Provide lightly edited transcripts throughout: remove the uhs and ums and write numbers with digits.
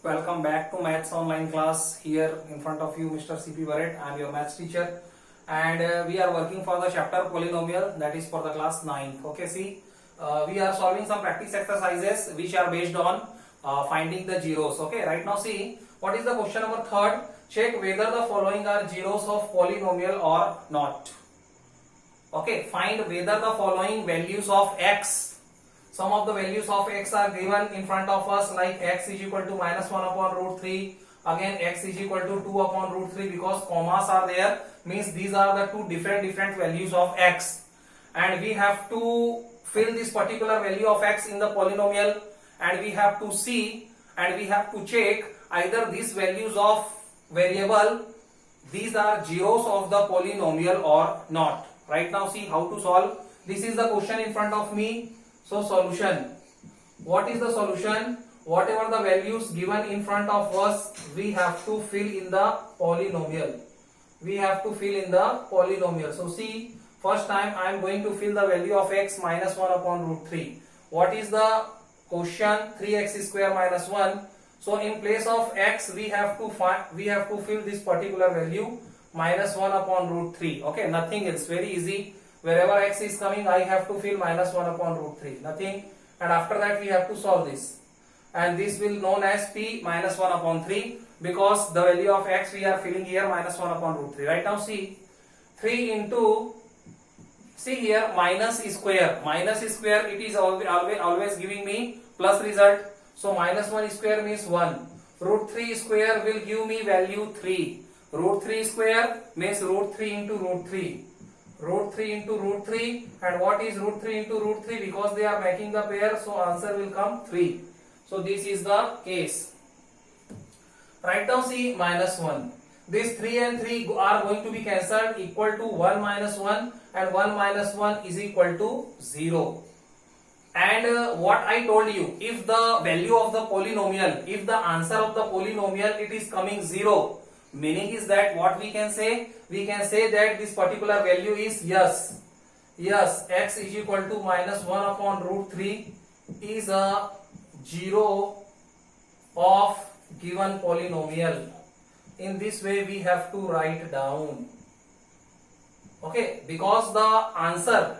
Welcome back to Maths online class. Here in front of you, Mr. C.P. Barrett. I am your maths teacher, and we are working for the chapter polynomial, that is for the class 9th. Okay, see, we are solving some practice exercises which are based on finding the zeros. Okay, right now see what is the question number third. Check whether the following are zeros of polynomial or not. Okay, find whether the following values of x. Some of the values of x are given in front of us, like x is equal to minus 1 upon root 3. Again x is equal to 2 upon root 3, because commas are there, means these are the two different values of x, and we have to fill this particular value of x in the polynomial, and we have to see and we have to check either these values of variable, these are zeros of the polynomial or not. Right now see how to solve. This is the question in front of me. So solution, what is the solution? Whatever the values given in front of us, we have to fill in the polynomial. We have to fill in the polynomial. So see, first time I am going to fill the value of x minus 1 upon root 3. What is the question? 3x square minus 1. So in place of x, we have to fill this particular value minus 1 upon root 3. Okay, nothing else, very easy. Wherever x is coming, I have to fill minus 1 upon root 3, nothing. And after that we have to solve this, and this will known as p minus 1 upon 3, because the value of x we are filling here minus 1 upon root 3. Right now see, 3 into, see here, minus square, it is always giving me plus result. So minus 1 square means 1, root 3 square will give me value 3, root 3 square means root 3 into root 3, root 3 into root 3, and what is root 3 into root 3? Because they are making the pair, so answer will come 3. So this is the case. Right now see, minus 1. This 3 and 3 are going to be cancelled, equal to 1 minus 1, and 1 minus 1 is equal to 0. And what I told you, if the value of the polynomial, if the answer of the polynomial it is coming 0, meaning is that what we can say? We can say that this particular value is yes, x is equal to minus 1 upon root 3 is a zero of given polynomial. In this way we have to write down. Okay, because the answer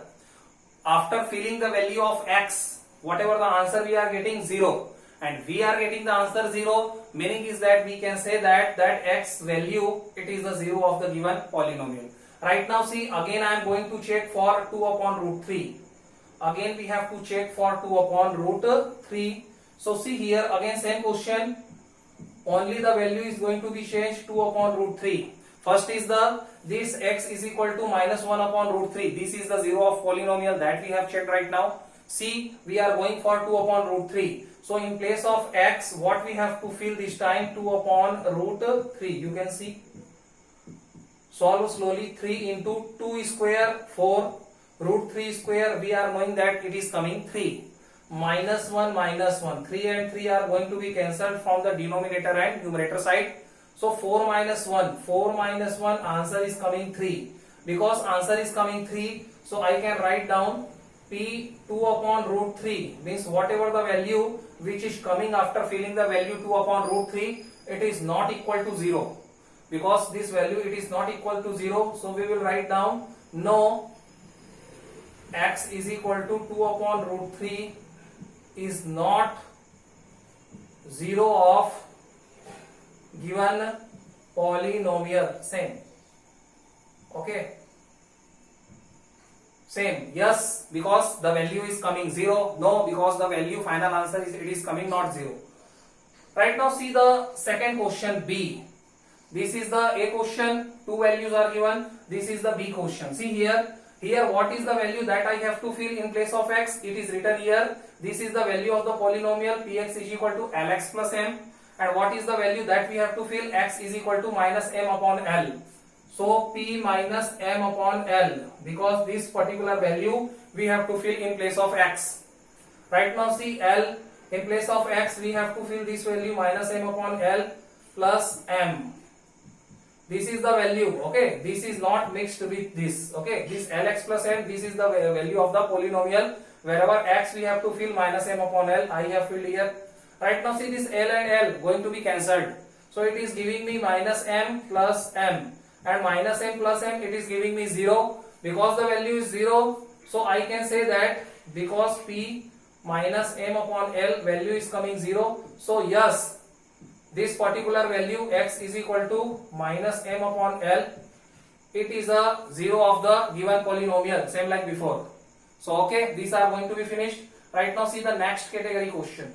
after filling the value of x, whatever the answer we are getting 0, and we are getting the answer 0, meaning is that we can say that x value, it is the 0 of the given polynomial. Right now see, again I am going to check for 2 upon root 3. Again we have to check for 2 upon root 3. So see here, again same question, only the value is going to be changed, 2 upon root 3. First is this x is equal to minus 1 upon root 3. This is the 0 of polynomial that we have checked right now. See, we are going for 2 upon root 3. So in place of x, what we have to fill this time? 2 upon root 3. You can see. Solve slowly. 3 into 2 square 4. Root 3 square, we are knowing that it is coming 3. Minus 1 minus 1. 3 and 3 are going to be cancelled from the denominator and numerator side. So 4 minus 1. 4 minus 1, answer is coming 3. Because answer is coming 3, so I can write down p 2 upon root 3, means whatever the value which is coming after filling the value 2 upon root 3, it is not equal to 0. Because this value it is not equal to 0, so we will write down no, x is equal to 2 upon root 3 is not 0 of given polynomial. Same. Okay. Same, yes, because the value is coming 0, no, because the value final answer is, it is coming not 0. Right now see the second question B. This is the A question, two values are given. This is the B question. See here what is the value that I have to fill in place of x? It is written here. This is the value of the polynomial, px is equal to lx plus m. And what is the value that we have to fill? X is equal to minus m upon l. So p minus m upon l, because this particular value we have to fill in place of x. Right now see, l in place of x we have to fill this value minus m upon l plus m. This is the value, okay, this is not mixed with this, okay, this lx plus m, this is the value of the polynomial. Wherever x we have to fill minus m upon l, I have filled here. Right now see this L and L going to be cancelled. So it is giving me minus M plus M, and minus M plus M it is giving me 0. Because the value is 0, so I can say that because P minus M upon L value is coming 0, so yes, this particular value x is equal to minus M upon L, it is a 0 of the given polynomial, same like before. So okay, these are going to be finished. Right now see the next category question.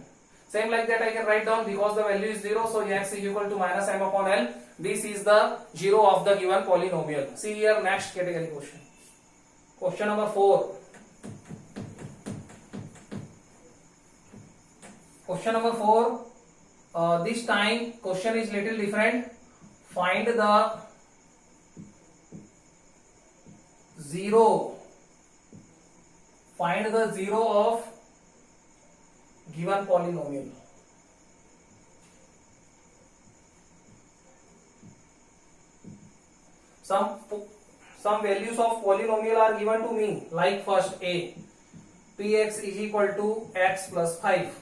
Same like that I can write down, because the value is 0, so x is equal to minus M upon L. This is the 0 of the given polynomial. See here, next category question. Question number 4. Question number 4. This time question is little different. Find the 0. Find the 0 of given polynomial. Some values of polynomial are given to me, like first a, px is equal to x plus 5.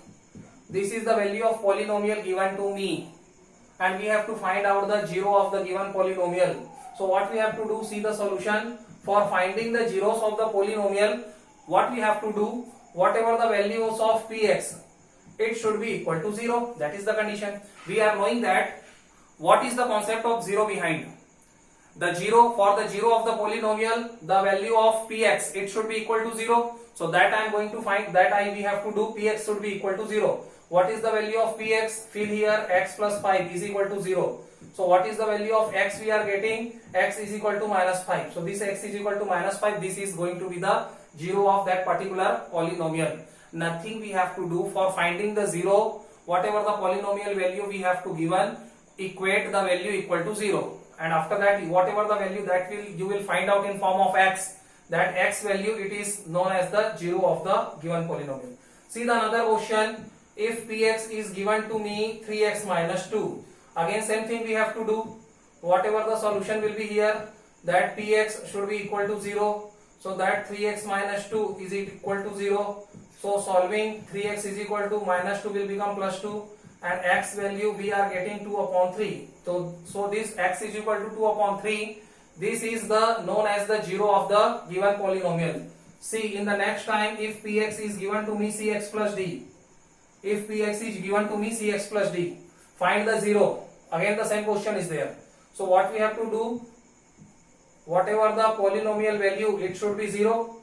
This is the value of polynomial given to me, and we have to find out the 0 of the given polynomial. So what we have to do, see the solution. For finding the zeros of the polynomial, what we have to do, whatever the values of px, it should be equal to 0. That is the condition. We are knowing that what is the concept of 0 behind. The 0, for the 0 of the polynomial, the value of px, it should be equal to 0. So that I am going to find, that we have to do, px should be equal to 0. What is the value of px? Fill here, x plus 5 is equal to 0. So what is the value of x we are getting? X is equal to minus 5. So this x is equal to minus 5. This is going to be the 0 of that particular polynomial. Nothing we have to do for finding the 0. Whatever the polynomial value we have to given, equate the value equal to 0. And after that, whatever the value that you will find out in form of x, that x value, it is known as the 0 of the given polynomial. See the another question. If px is given to me 3x minus 2, again same thing we have to do. Whatever the solution will be here, that px should be equal to 0. So that 3x minus 2 is equal to 0. So solving, 3x is equal to minus 2 will become plus 2, and x value we are getting 2 upon 3. So this x is equal to 2 upon 3. This is the known as the 0 of the given polynomial. See, in the next time, if px is given to me cx plus d, if px is given to me cx plus d, find the 0. Again the same question is there. So what we have to do, whatever the polynomial value, it should be 0.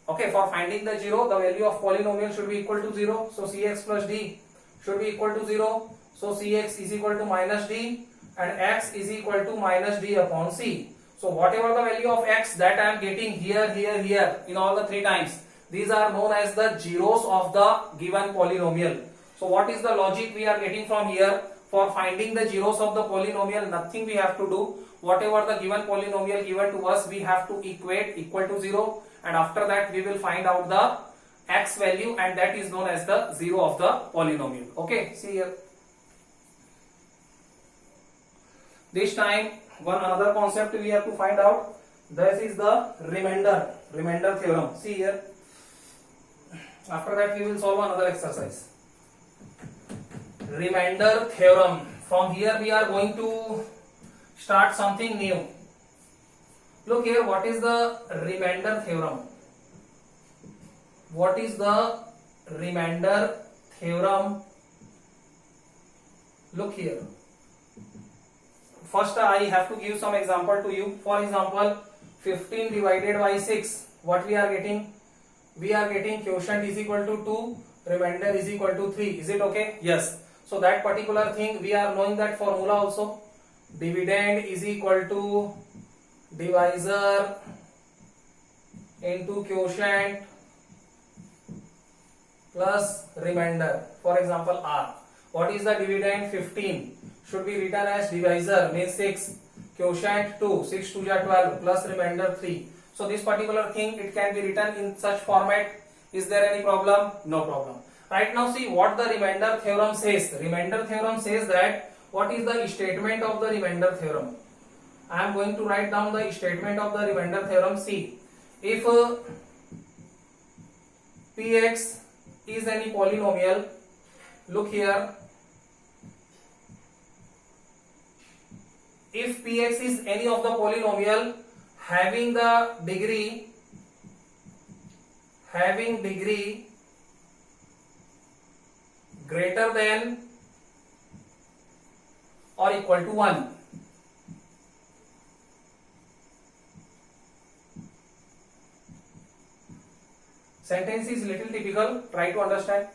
Okay, for finding the 0, the value of polynomial should be equal to 0. So cx plus d should be equal to 0. So cx is equal to minus d, and x is equal to minus d upon c. So whatever the value of x that I am getting here, here, here, in all the 3 times, these are known as the zeros of the given polynomial. So what is the logic we are getting from here? For finding the zeros of the polynomial, nothing we have to do. Whatever the given polynomial given to us, we have to equate equal to 0, and after that we will find out the x value, and that is known as the 0 of the polynomial. Okay, see here. This time one another concept we have to find out. This is the remainder theorem. See here. After that we will solve another exercise. Remainder theorem. From here we are going to start something new. Look here, what is the remainder theorem? What is the remainder theorem? Look here. First I have to give some example to you. For example, 15 divided by 6, what we are getting? We are getting quotient is equal to 2, remainder is equal to 3. Is it okay? Yes. So that particular thing, we are knowing that formula also. Dividend is equal to divisor into quotient plus remainder. For example, R. What is the dividend? 15. Should be written as divisor, means 6. Quotient 2. 6 2 are 12 plus remainder 3. So this particular thing, it can be written in such format. Is there any problem? No problem. Right now see what the remainder theorem says. Remainder theorem says that, what is the statement of the remainder theorem? I am going to write down the statement of the remainder theorem. See, if px is any polynomial, look here. If Px is any of the polynomial having degree greater than or equal to 1, sentence is little typical, try to understand.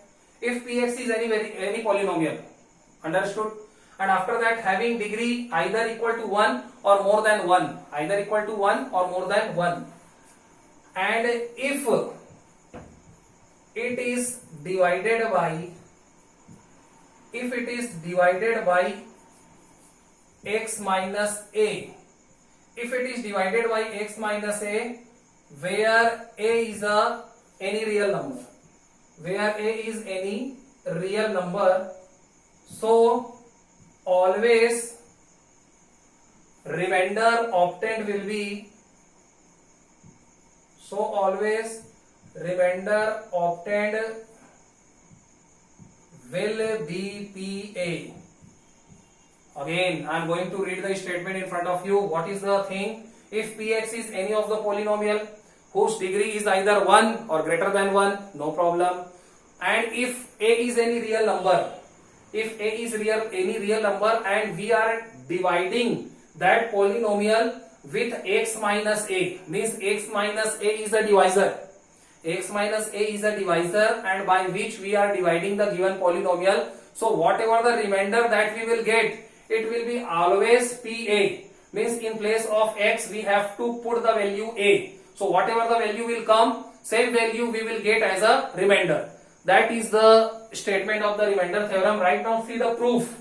If Px is any polynomial, understood, and after that having degree either equal to 1 or more than 1, either equal to 1 or more than 1, and if it is divided by x minus a, if it is divided by x minus a, where a is any real number, so always remainder obtained will be PA. Again, I am going to read the statement in front of you. What is the thing? If Px is any of the polynomial whose degree is either 1 or greater than 1, no problem. And if a is any real number, any real number and we are dividing that polynomial with x minus a, means x minus a is a divisor. And by which we are dividing the given polynomial. So whatever the remainder that we will get, it will be always PA. Means in place of x we have to put the value a. So whatever the value will come, same value we will get as a remainder. That is the statement of the remainder theorem. Right now see the proof.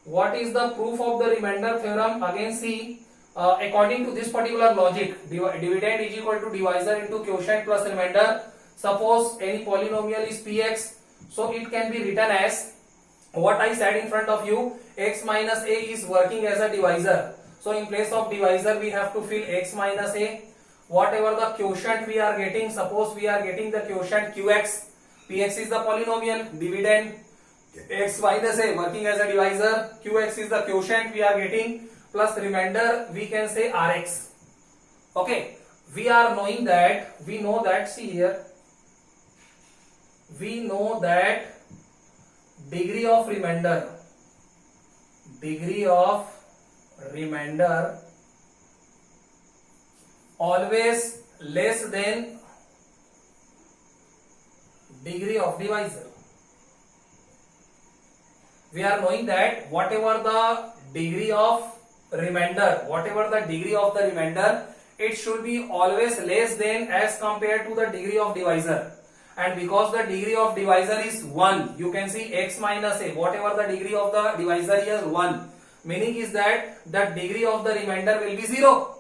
What is the proof of the remainder theorem? Again see, according to this particular logic, dividend is equal to divisor into quotient plus remainder. Suppose any polynomial is Px, so it can be written as what I said in front of you, x minus a is working as a divisor. So in place of divisor we have to fill x minus a. Whatever the quotient we are getting, suppose we are getting the quotient qx, Px is the polynomial, dividend x minus a working as a divisor, qx is the quotient we are getting, plus remainder we can say rx. Okay, we know that see here, we know that degree of remainder always less than degree of divisor. We are knowing that whatever the degree of the remainder, it should be always less than as compared to the degree of divisor. And because the degree of divisor is 1, you can see x minus a, whatever the degree of the divisor is 1, meaning is that the degree of the remainder will be 0.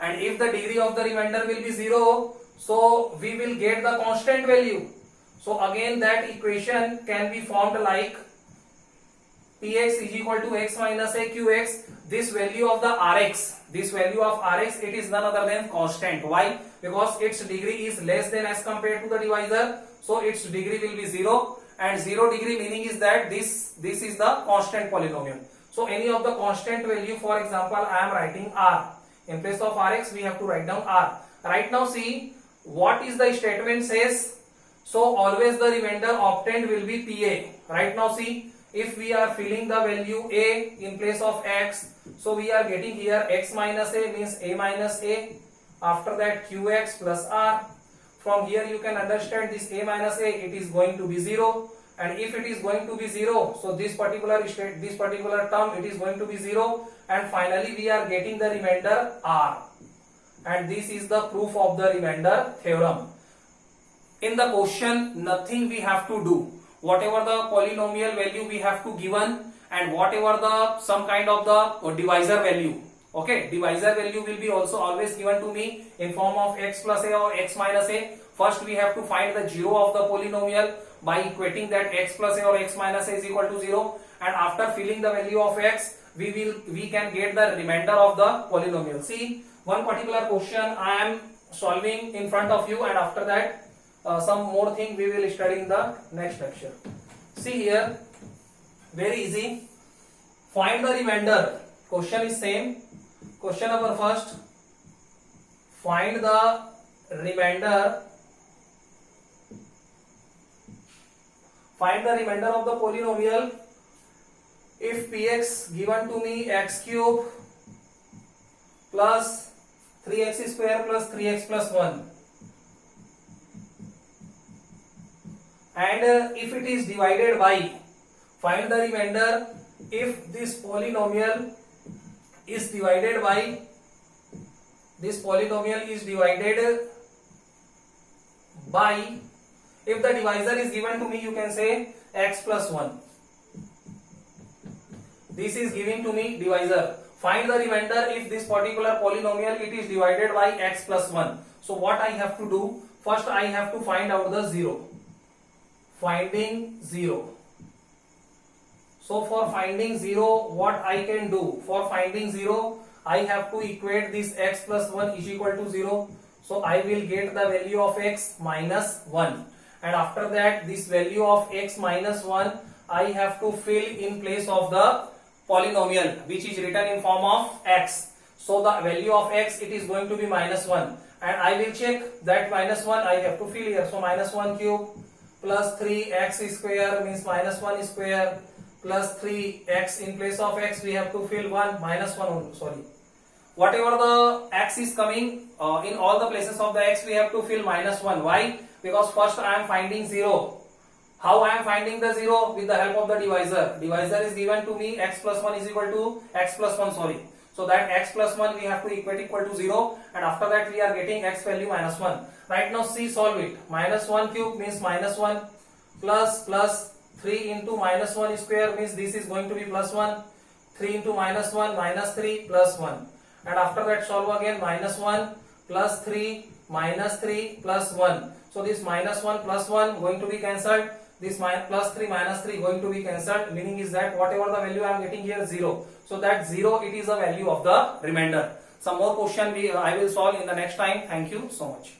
And if the degree of the remainder will be 0, so we will get the constant value. So again that equation can be formed like Px is equal to x minus a qx. This value of the Rx, it is none other than constant. Why? Because its degree is less than as compared to the divisor, so its degree will be 0, and 0 degree meaning is that this is the constant polynomial. So any of the constant value, for example I am writing r, in place of Rx we have to write down r. Right now see what is the statement says. So always the remainder obtained will be PA. Right now see, if we are filling the value a in place of x, so we are getting here x minus a means a minus a, after that qx plus r. From here you can understand this a minus a, it is going to be 0, and if it is going to be 0, so this particular term it is going to be 0, and finally we are getting the remainder r. And this is the proof of the remainder theorem. In the question nothing we have to do. Whatever the polynomial value we have to given, and whatever the some kind of the divisor value. Okay, divisor value will be also always given to me in form of x plus a or x minus a. First we have to find the 0 of the polynomial by equating that x plus a or x minus a is equal to 0, and after filling the value of x we can get the remainder of the polynomial. See, one particular question I am solving in front of you, and after that some more thing we will study in the next lecture. see here, very easy. Find the remainder. Question is same. Question number first. Find the remainder. Find the remainder of the polynomial if px given to me x cube plus 3x square plus 3x plus 1, and if it is divided by, find the remainder if this polynomial is divided by, if the divisor is given to me, you can say x plus 1. This is giving to me divisor. Find the remainder if this particular polynomial it is divided by x plus 1. So what I have to do? First I have to find out the 0. Finding 0. So for finding 0, what I can do? For finding 0, I have to equate this x plus 1 is equal to 0. So I will get the value of x minus 1. And after that, this value of x minus 1, I have to fill in place of the polynomial which is written in form of x. So the value of x, it is going to be minus 1. And I will check that minus 1 I have to fill here. So minus 1 cube plus 3x square means minus 1 square plus 3x, in place of x we have to fill 1 minus 1 only, sorry. Whatever the x is coming, in all the places of the x we have to fill minus 1. Why? Because first I am finding 0. How I am finding the 0? With the help of the divisor. Divisor is given to me, x plus 1 is equal to x plus 1, sorry. So that x plus 1 we have to equate equal to 0, and after that we are getting x value minus 1. Right now see, solve it. Minus 1 cube means minus 1 plus 3 into minus 1 square means this is going to be plus 1. 3 into minus 1 minus 3 plus 1. And after that solve again, minus 1 plus 3 minus 3 plus 1. So this minus 1 plus 1 going to be cancelled. This plus 3 minus 3 going to be cancelled. Meaning is that whatever the value I am getting here, 0. So that 0, it is the value of the remainder. Some more question I will solve in the next time. Thank you so much.